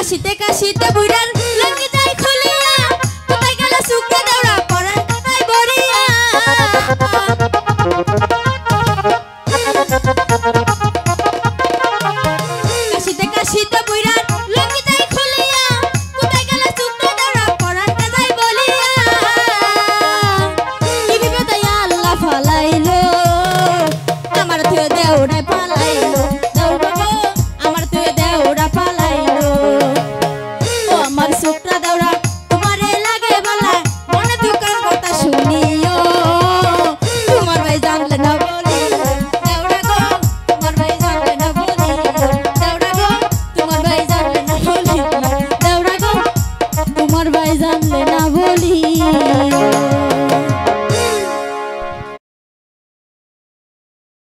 কাশিতে কাশিতে বুইরার লঙ্গি যাই খুলিয়া কোথায় গেল শুকনো দেওড়া পরান কাটাই বরিয়া কাশিতে কাশিতে বুইরার লঙ্গি যাই খুলিয়া কোথায় গেল শুকনো দেওড়া পরান কাটাই বলিয়া কি বিপদে আল্লাহ ফালাইলো আমার তুই দেওড়া পালাইলো দেওড়া গো আমার তুই দেওড়া পালাইলো ও আমার শুকনা দেওড়া তোমারে লাগে বলা মনে দুকার কথা শুনিও তোমার ভাই জানলে না বলি দেওড়া গো তোমার ভাই জানলে না বলি দেওড়া গো তোমার ভাই জানলে না বলি দেওড়া গো তোমার ভাই জানলে না বলি